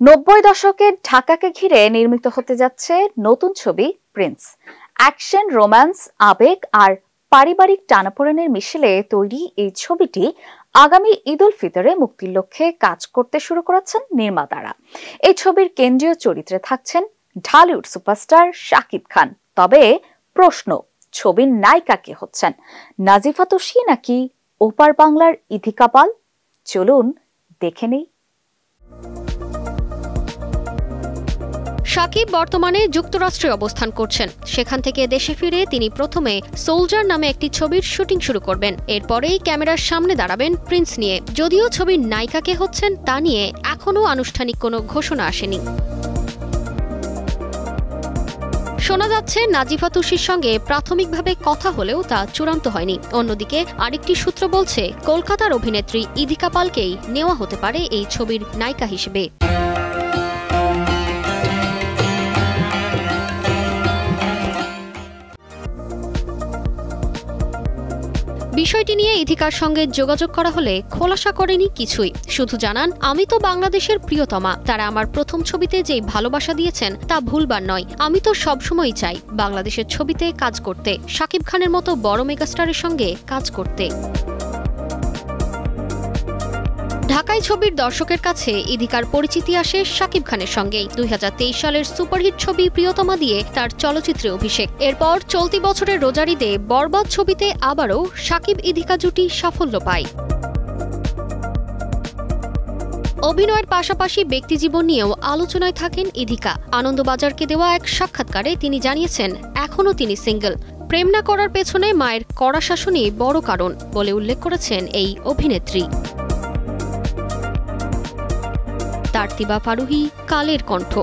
90 দশকের ঢাকাকে ঘিরে নির্মিত হতে যাচ্ছে নতুন ছবি প্রিন্স। অ্যাকশন, রোম্যান্স, আবেগ আর পারিবারিক টানাপোড়েনের মিশেলে তৈরি এই ছবিটি আগামী ঈদ উল ফিতরে মুক্তির লক্ষ্যে কাজ করতে শুরু করেছেন নির্মাতারা। এই ছবির কেন্দ্রীয় চরিত্রে থাকছেন ঢালিউড সুপারস্টার শাকিব খান। তবে প্রশ্ন, ছবির নায়িকা কে হচ্ছেন, নাজিফা তুষি নাকি ওপার বাংলার ইথিকা পাল? চলুন দেখে নেই। শাকিব বর্তমানে যুক্তরাষ্ট্রে অবস্থান করছেন। সেখান থেকে দেশে ফিরে তিনি প্রথমে সোলজার নামে একটি ছবির শুটিং শুরু করবেন। এরপরেই ক্যামেরার সামনে দাঁড়াবেন প্রিন্স নিয়ে। যদিও ছবির নায়িকা কে হচ্ছেন তা নিয়ে এখনও আনুষ্ঠানিক কোনো ঘোষণা আসেনি। শোনা যাচ্ছে নাজিফা তুষির সঙ্গে প্রাথমিকভাবে কথা হলেও তা চূড়ান্ত হয়নি। অন্যদিকে আরেকটি সূত্র বলছে কলকাতার অভিনেত্রী ইথিকা পালকেই নেওয়া হতে পারে এই ছবির নায়িকা হিসেবে। বিষয়টি নিয়ে ইথিকার সঙ্গে যোগাযোগ করা হলে খোলাসা করেনি কিছুই। শুধু জানান, আমি তো বাংলাদেশের প্রিয়তমা, তারা আমার প্রথম ছবিতে যেই ভালোবাসা দিয়েছেন তা ভুলবার নয়। আমি তো সবসময়ই চাই বাংলাদেশের ছবিতে কাজ করতে, শাকিব খানের মতো বড় মেগাস্টারের সঙ্গে কাজ করতে। ঢাকাই ছবির দর্শকের কাছে ইথিকার পরিচিতি আসে শাকিব খানের সঙ্গেই। 2023 সালের সুপারহিট ছবি প্রিয়তমা দিয়ে তার চলচ্চিত্রে অভিষেক। এরপর চলতি বছরের রোজার ঈদে বরবাদ ছবিতে আবারও শাকিব ইথিকা জুটি সাফল্য পায়। অভিনয়ের পাশাপাশি ব্যক্তিজীবন নিয়েও আলোচনায় থাকেন ইথিকা। আনন্দবাজারকে দেওয়া এক সাক্ষাৎকারে তিনি জানিয়েছেন, এখনও তিনি সিঙ্গেল। প্রেম না করার পেছনে মায়ের কড়া শাসনই বড় কারণ বলে উল্লেখ করেছেন এই অভিনেত্রী। তারতিবা ফারুহি, কালের কণ্ঠ।